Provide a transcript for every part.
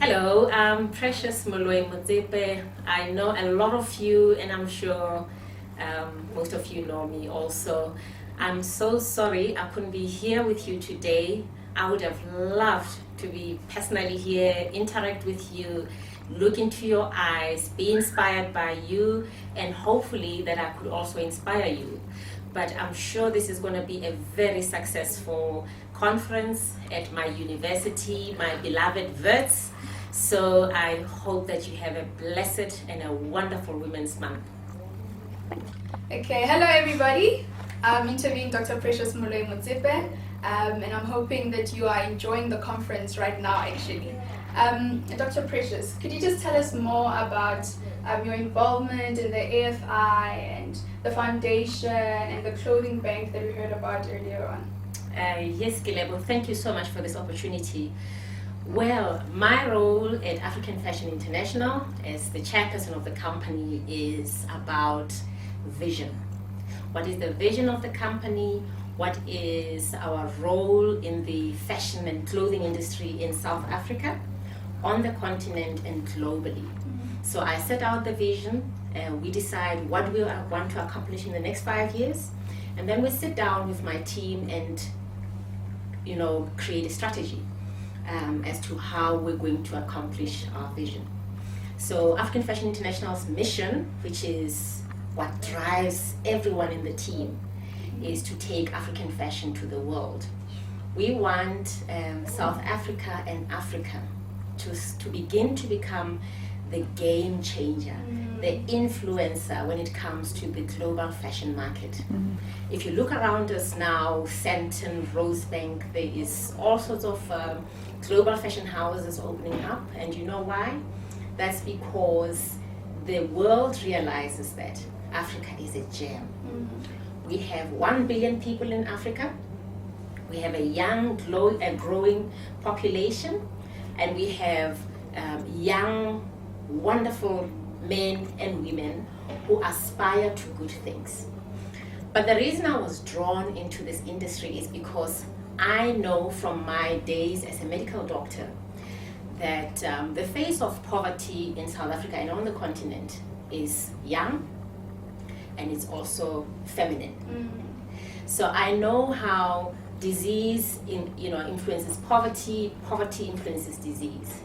Hello, I'm Precious Moloi-Motsepe. I know a lot of you, and I'm sure most of you know me also. I'm so sorry I couldn't be here with you today. I would have loved to be personally here, interact with you, look into your eyes, be inspired by you, and hopefully that I could also inspire you. But I'm sure this is going to be a very successful conference at my university, my beloved Wits. So I hope that you have a blessed and a wonderful Women's Month. Okay, hello everybody. I'm interviewing Dr. Precious Moloi-Motsepe, and I'm hoping that you are enjoying the conference right now actually. Dr. Precious, could you just tell us more about your involvement in the AFI and the foundation and the clothing bank that we heard about earlier on? Yes, Kelebo, thank you so much for this opportunity. Well, my role at African Fashion International as the chairperson of the company is about vision. What is the vision of the company? What is our role in the fashion and clothing industry in South Africa, on the continent, and globally? So I set out the vision, we decide what we want to accomplish in the next 5 years, and then we sit down with my team and create a strategy as to how we're going to accomplish our vision. So African Fashion International's mission, which is what drives everyone in the team, is to take African fashion to the world. We want South Africa and Africa to begin to become the game changer, the influencer when it comes to the global fashion market. If you look around us now, Sandton, Rosebank, there is all sorts of global fashion houses opening up, and you know why? That's because the world realizes that Africa is a gem. We have 1 billion people in Africa. We have a young, growing population, and we have young, wonderful men and women who aspire to good things. But the reason I was drawn into this industry is because I know from my days as a medical doctor that the face of poverty in South Africa and on the continent is young, and it's also feminine. So I know how disease influences poverty, poverty influences disease.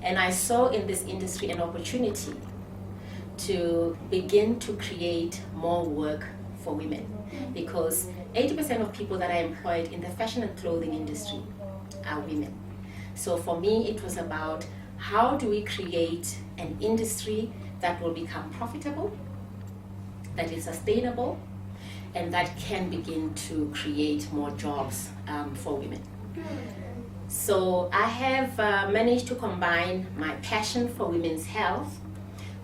And I saw in this industry an opportunity to begin to create more work for women, because 80% of people that are employed in the fashion and clothing industry are women. So for me, it was about how do we create an industry that will become profitable, that is sustainable, and that can begin to create more jobs for women. So I have managed to combine my passion for women's health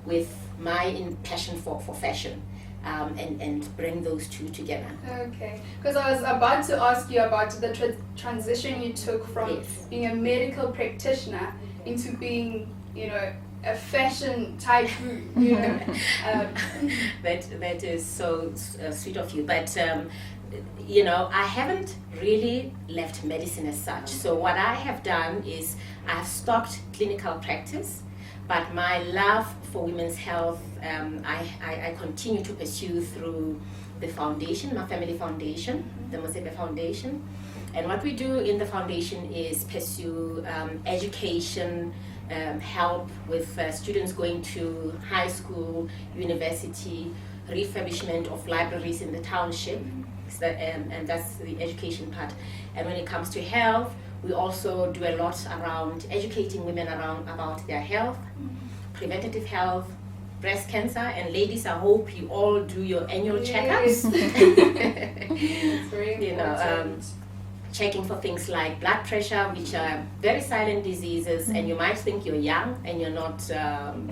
with my passion for fashion, and bring those two together. Okay, because I was about to ask you about the transition you took from being a medical practitioner into being, a fashion type, That is so sweet of you, but I haven't really left medicine as such. So what I have done is I've stopped clinical practice, but my love for women's health, I continue to pursue through the foundation, my family foundation, the Motsepe Foundation. And what we do in the foundation is pursue education, help with students going to high school, university, refurbishment of libraries in the township, and that's the education part. And when it comes to health, we also do a lot around educating women about their health, preventative health, breast cancer, and ladies, I hope you all do your annual checkups. It's very important. Checking for things like blood pressure, which are very silent diseases, and you might think you're young and you're not,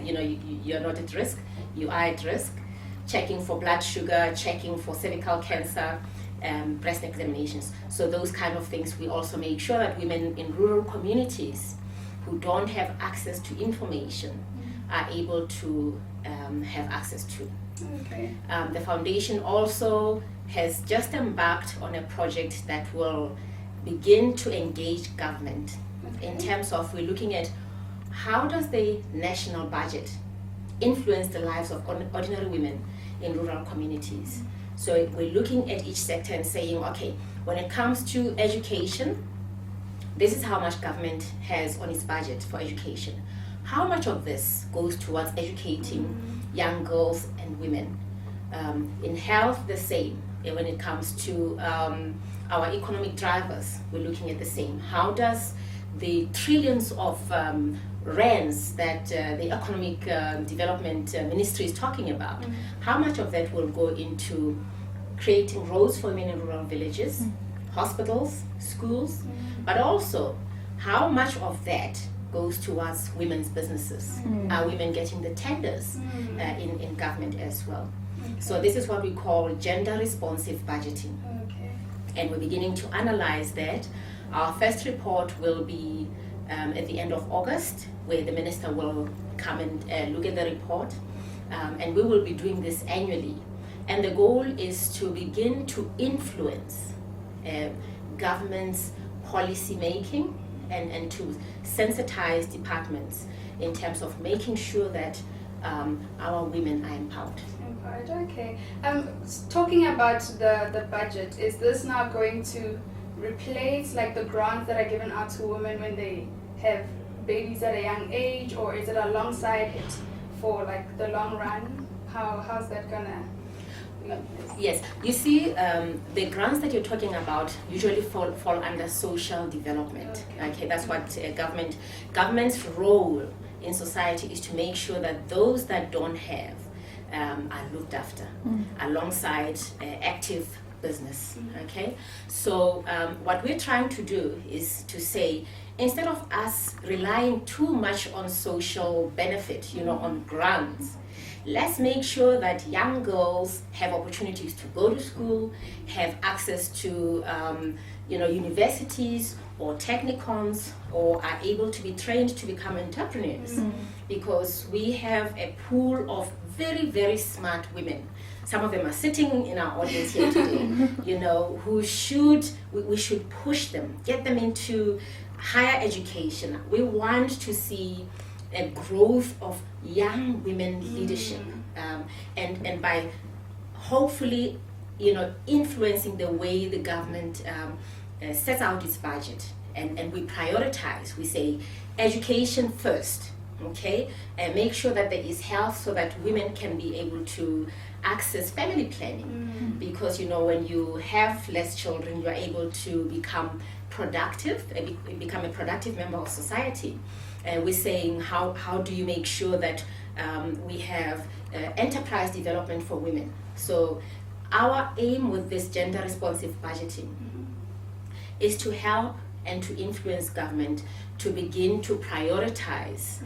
you're not at risk. You are at risk. Checking for blood sugar, checking for cervical cancer, breast examinations. So those kind of things, we also make sure that women in rural communities who don't have access to information are able to have access to. Okay. The foundation also has just embarked on a project that will begin to engage government in terms of we're looking at how does the national budget influence the lives of ordinary women in rural communities? So we're looking at each sector and saying, okay, when it comes to education, this is how much government has on its budget for education. How much of this goes towards educating young girls and women? In health, the same. And when it comes to our economic drivers, we're looking at the same. How does the trillions of rands that the economic development ministry is talking about, how much of that will go into creating roads for women in rural villages, hospitals, schools, but also how much of that goes towards women's businesses? Are women getting the tenders in government as well? So this is what we call gender responsive budgeting. And we're beginning to analyze that. Our first report will be at the end of August, where the minister will come and look at the report. And we will be doing this annually. And the goal is to begin to influence government's policy making and to sensitize departments in terms of making sure that our women are empowered. Okay. Talking about the budget, is this now going to replace like the grants that are given out to women when they have babies at a young age, or is it alongside it for like the long run? How's that gonna? Yes, you see, the grants that you're talking about usually fall under social development. Okay, that's what government's role in society is, to make sure that those that don't have are looked after alongside active business. Okay, so what we're trying to do is to say, instead of us relying too much on social benefit, on grants, let's make sure that young girls have opportunities to go to school, have access to universities or technicons, or are able to be trained to become entrepreneurs. Because we have a pool of very, very smart women. Some of them are sitting in our audience here today, who we should push them, get them into higher education. We want to see a growth of young women leadership, and by hopefully influencing the way the government sets out its budget, and we prioritize. We say education first, okay, and make sure that there is health so that women can be able to access family planning, because when you have less children, you're able to become productive, become a productive member of society. We're saying how do you make sure that we have enterprise development for women. So our aim with this gender responsive budgeting is to help and to influence government to begin to prioritize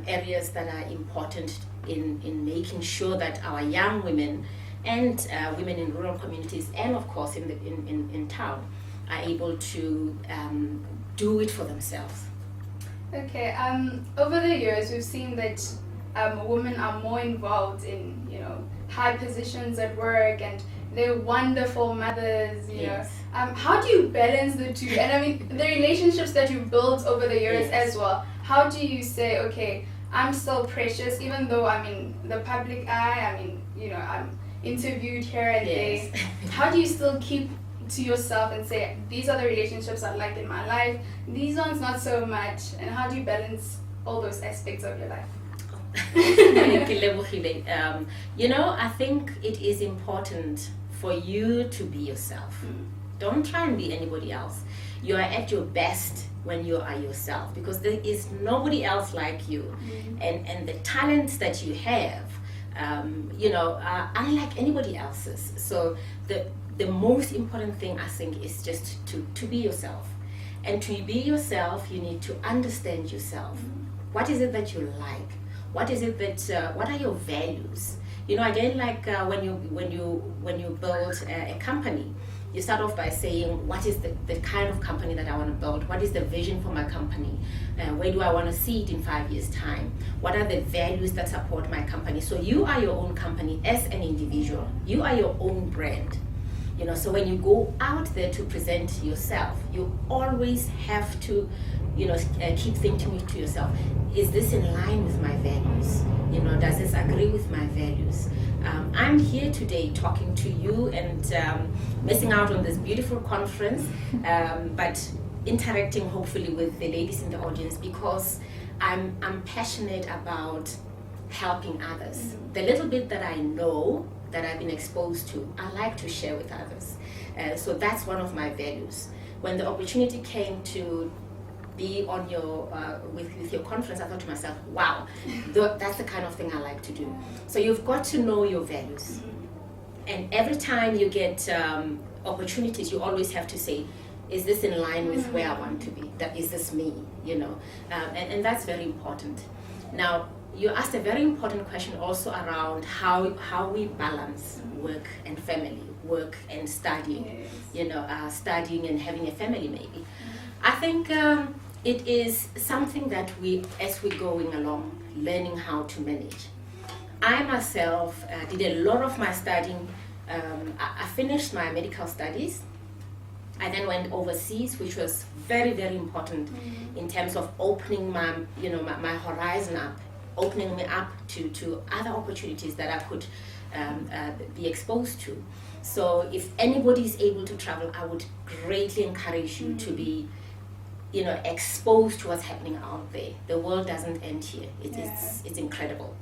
areas that are important in making sure that our young women and women in rural communities, and of course in town, are able to do it for themselves. Okay. Over the years, we've seen that women are more involved in high positions at work, and they're wonderful mothers. Yes. How do you balance the two? And I mean, the relationships that you've built over the years as well. How do you say, okay, I'm still precious, even though I'm in the public eye? I mean, I'm interviewed here and there. How do you still keep to yourself and say, these are the relationships I like in my life, these ones not so much? And how do you balance all those aspects of your life? I think it is important for you to be yourself. Don't try and be anybody else. You are at your best when you are yourself, because there is nobody else like you. And the talents that you have are unlike anybody else's. So the most important thing, I think, is just to be yourself. And to be yourself, you need to understand yourself. What is it that you like? What is it that? What are your values? Again, like when you build a company, you start off by saying, what is the kind of company that I want to build? What is the vision for my company? Where do I want to see it in 5 years' time? What are the values that support my company? So you are your own company as an individual. You are your own brand. So when you go out there to present yourself, you always have to keep thinking to yourself, is this in line with my values? Does this agree with my values? I'm here today talking to you and missing out on this beautiful conference, but interacting hopefully with the ladies in the audience, because I'm passionate about helping others. The little bit that I know, that I've been exposed to, I like to share with others. So that's one of my values. When the opportunity came to be on your with your conference, I thought to myself, wow, that's the kind of thing I like to do. So you've got to know your values, and every time you get opportunities, you always have to say, is this in line with where I want to be? Is this me? And that's very important. Now, you asked a very important question also around how we balance work and family, work and studying, studying and having a family maybe. I think it is something that we, as we're going along, learning how to manage. I myself did a lot of my studying. I finished my medical studies. I then went overseas, which was very, very important in terms of opening my horizon up, opening me up to other opportunities that I could be exposed to. So if anybody is able to travel, I would greatly encourage you to be exposed to what's happening out there. The world doesn't end here. It's incredible.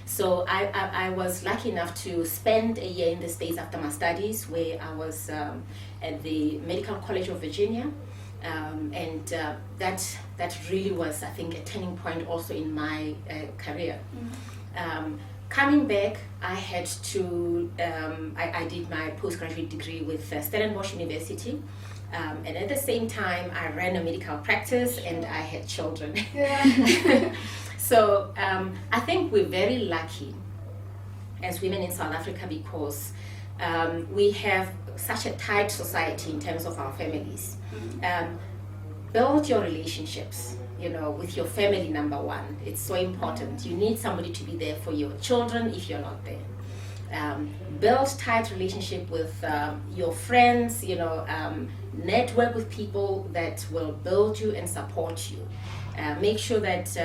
So I was lucky enough to spend a year in the States after my studies, where I was at the Medical College of Virginia, and that really was, I think, a turning point also in my career. Coming back, I had to, I did my postgraduate degree with Stellenbosch University. And at the same time, I ran a medical practice and I had children. So I think we're very lucky as women in South Africa, because we have such a tight society in terms of our families. Build your relationships, with your family, number one. It's so important. You need somebody to be there for your children if you're not there. Build tight relationship with your friends, network with people that will build you and support you. Make sure that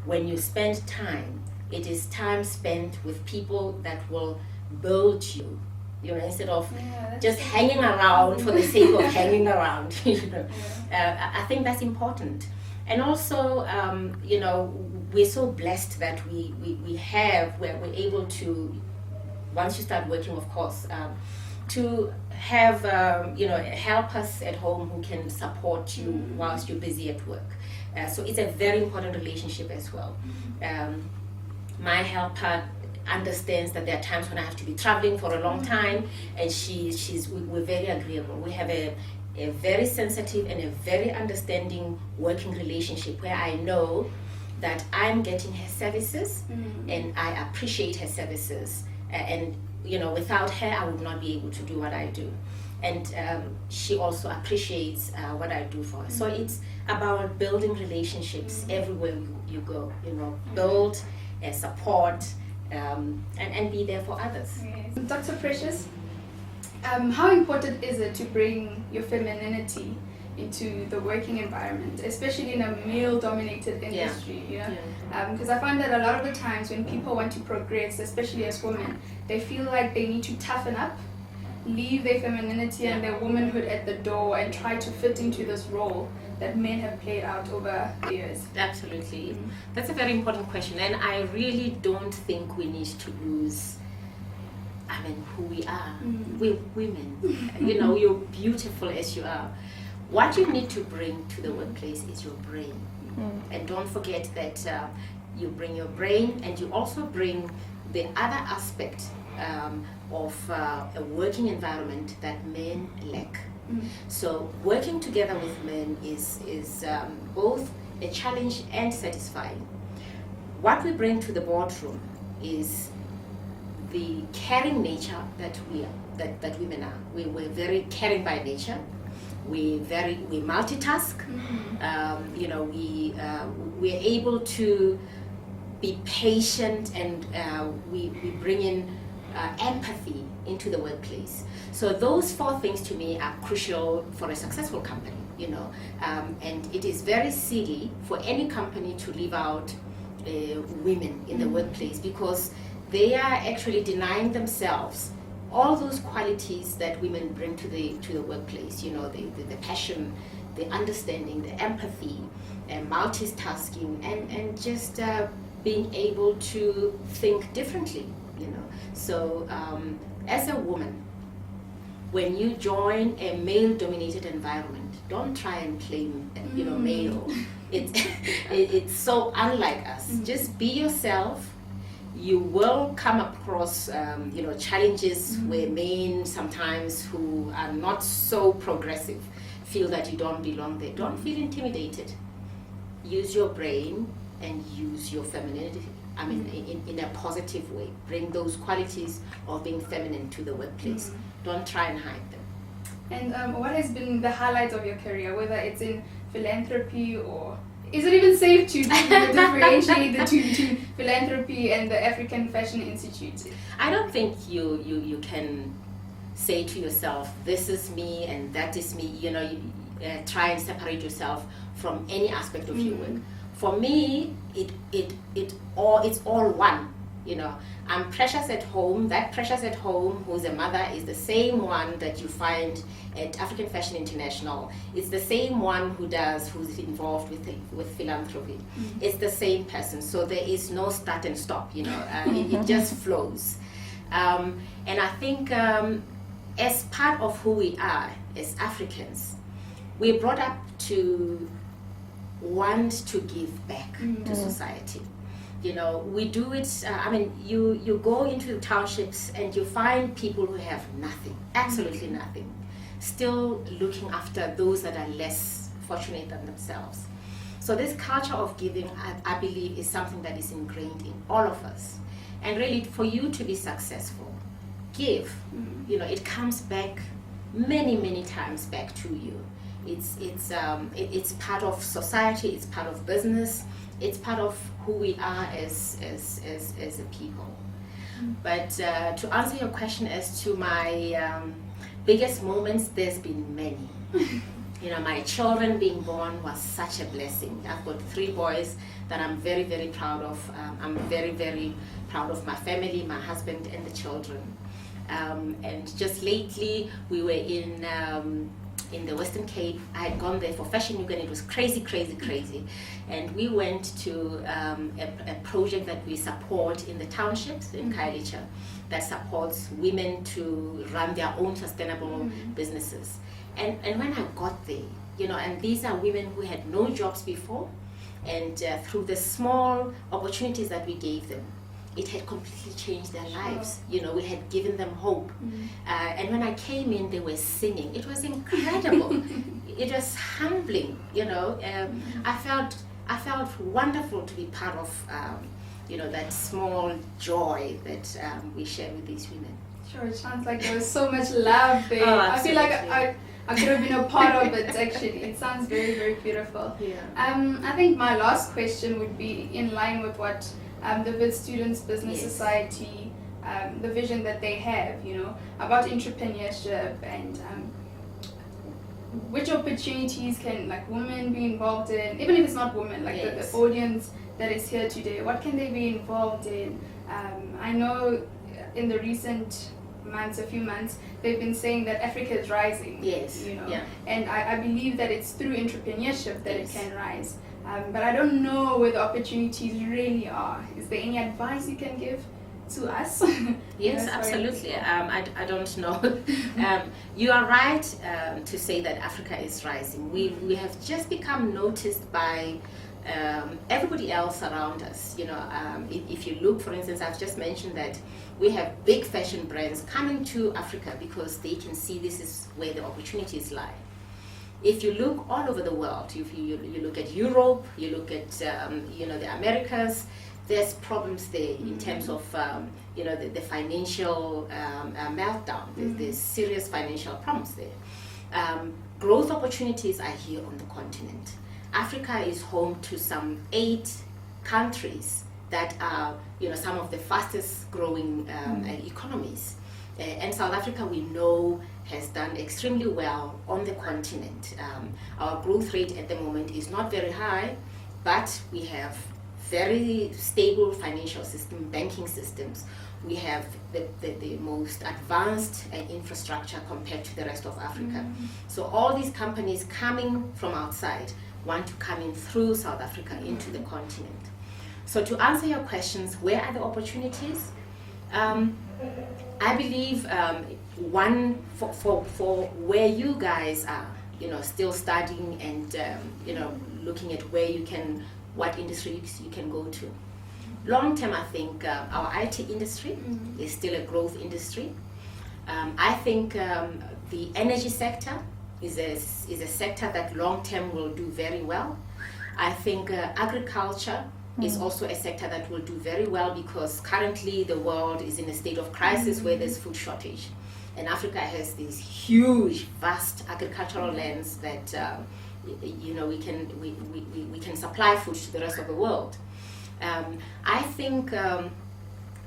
when you spend time, it is time spent with people that will build you, instead of just hanging around for the sake of hanging around. I think that's important. And also, we're so blessed that we're able to, once you start working, of course, to have help us at home who can support you whilst you're busy at work. So it's a very important relationship as well. My helper understands that there are times when I have to be traveling for a long time, and we're very agreeable. We have a very sensitive and a very understanding working relationship, where I know that I'm getting her services and I appreciate her services. And without her, I would not be able to do what I do. And she also appreciates what I do for her. So it's about building relationships everywhere you go. Build, support, and be there for others. Yes. Dr. Precious, how important is it to bring your femininity into the working environment, especially in a male-dominated industry? Because I find that a lot of the times when people want to progress, especially as women, they feel like they need to toughen up, leave their femininity and their womanhood at the door, and try to fit into this role that men have played out over the years. Absolutely. That's a very important question, and I really don't think we need to lose who we are. We're women. You're beautiful as you are. What you need to bring to the workplace is your brain. And don't forget that you bring your brain, and you also bring the other aspect of a working environment that men lack. So working together with men is both a challenge and satisfying. What we bring to the boardroom is the caring nature that women are. We're very caring by nature. We multitask. We're able to be patient, and we bring in empathy into the workplace. So those four things to me are crucial for a successful company. you know, and it is very silly for any company to leave out women in the workplace, because they are actually denying themselves all those qualities that women bring to the workplace, you know, the passion, the understanding, the empathy, and multitasking, and just being able to think differently, you know. So as a woman, when you join a male-dominated environment, don't try and claim, you know, male. It's so unlike us. Just be yourself. You will come across, you know, challenges where men sometimes who are not so progressive feel that you don't belong there. Don't feel intimidated. Use your brain and use your femininity. I mean, in a positive way. Bring those qualities of being feminine to the workplace. Don't try and hide them. And what has been the highlight of your career, whether it's in philanthropy, or is it even safe to differentiate the two between philanthropy and the African Fashion Institute? I don't think you can say to yourself, this is me and that is me, you know, try and separate yourself from any aspect of your work. For me, it's all one, you know. I'm Precious at home. That Precious at home, who's a mother, is the same one that you find at African Fashion International. It's the same one who's involved with philanthropy. It's the same person. So there is no start and stop, you know. It just flows. And I think as part of who we are as Africans, we're brought up to want to give back to society. You know, we do it, I mean, you go into the townships and you find people who have nothing, absolutely nothing, still looking after those that are less fortunate than themselves. So this culture of giving, I believe, is something that is ingrained in all of us. And really, for you to be successful, give. You know, it comes back many times back to you. It's part of society, it's part of business, it's part of who we are as a people. But to answer your question as to my biggest moments, there's been many. You know, my children being born was such a blessing. I've got 3 boys that I'm very proud of. I'm very proud of my family, my husband, and the children. And just lately, we were in the Western Cape. I had gone there for Fashion Week and it was crazy. And we went to a project that we support in the townships in Khayelitsha that supports women to run their own sustainable businesses. And when I got there, you know, and these are women who had no jobs before, and through the small opportunities that we gave them, it had completely changed their lives. You know, we had given them hope. And when I came in, they were singing. It was incredible. It was humbling, you know. I felt wonderful to be part of, you know, that small joy that we share with these women. Sure, it sounds like there was so much love there. Oh, I feel like I could have been a part of it, actually. It sounds very beautiful. Yeah. I think my last question would be in line with what the Wits Students Business Society, the vision that they have, you know, about entrepreneurship, and which opportunities can, like, women be involved in, even if it's not women, like the audience that is here today, what can they be involved in? I know in the recent months, a few months, they've been saying that Africa is rising. You know, and I believe that it's through entrepreneurship that it can rise. But I don't know where the opportunities really are. Is there any advice you can give to us? Yes, absolutely. I don't know. You are right to say that Africa is rising. We have just become noticed by everybody else around us. You know, if you look, for instance, I've just mentioned that we have big fashion brands coming to Africa because they can see this is where the opportunities lie. If you look all over the world, if you look at Europe, you look at you know, the Americas, there's problems there in terms of you know, the financial meltdown. There's serious financial problems there. Growth opportunities are here on the continent. Africa is home to some 8 countries that are, you know, some of the fastest growing economies. And South Africa, we know, has done extremely well on the continent. Our growth rate at the moment is not very high, but we have very stable financial system, banking systems. We have the most advanced infrastructure compared to the rest of Africa. So all these companies coming from outside want to come in through South Africa into the continent. So to answer your questions, where are the opportunities? I believe one for where you guys are, still studying and looking at where you can, what industries you can go to. Long term, I think our IT industry is still a growth industry. I think the energy sector is a sector that long term will do very well. I think agriculture is also a sector that will do very well, because currently the world is in a state of crisis where there's food shortage. And Africa has these huge, vast agricultural lands that we can supply food to the rest of the world. I think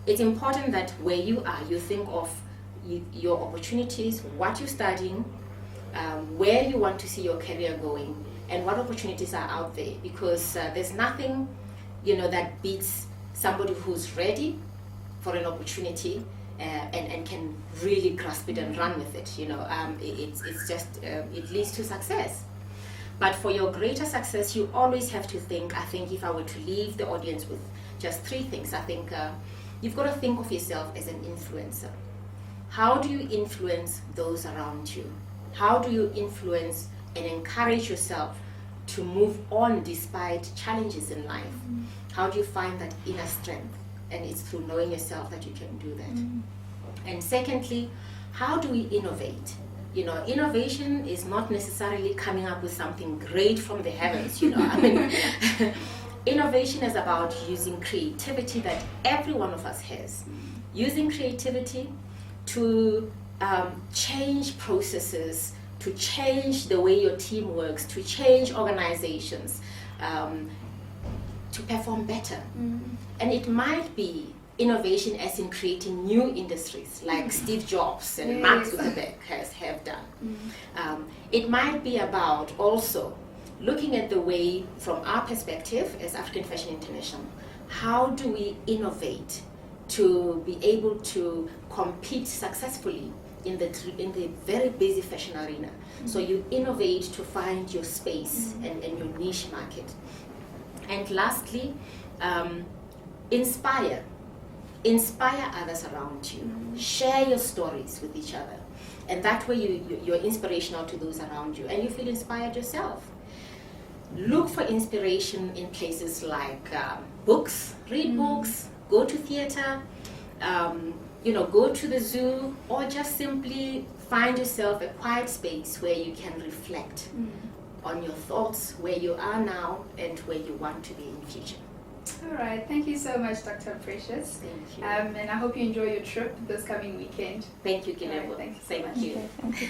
it's important that where you are, you think of your opportunities, what you're studying, where you want to see your career going, and what opportunities are out there, because there's nothing that beats somebody who's ready for an opportunity and can really grasp it and run with it. It's just it leads to success. But for your greater success, you always have to think, I think if I were to leave the audience with just 3 things, I think you've got to think of yourself as an influencer. How do you influence those around you? How do you influence and encourage yourself to move on despite challenges in life? How do you find that inner strength? And it's through knowing yourself that you can do that. And secondly, how do we innovate? Innovation is not necessarily coming up with something great from the heavens, Innovation is about using creativity that every one of us has. Using creativity to change processes, to change the way your team works, to change organizations, to perform better. And it might be innovation as in creating new industries like Steve Jobs and Mark Zuckerberg have done. It might be about also looking at the way, from our perspective as African Fashion International, how do we innovate to be able to compete successfully in the very busy fashion arena. So you innovate to find your space and your niche market. And lastly, inspire others around you. Share your stories with each other, and that way you're inspirational to those around you, and you feel inspired yourself. Look for inspiration in places like books. Read books, go to theater, go to the zoo, or just simply find yourself a quiet space where you can reflect on your thoughts, where you are now and where you want to be in the future. All right, thank you so much, Dr. Precious. Thank you. And I hope you enjoy your trip this coming weekend. Thank you, Kelebo. Right, thank you. Thank you.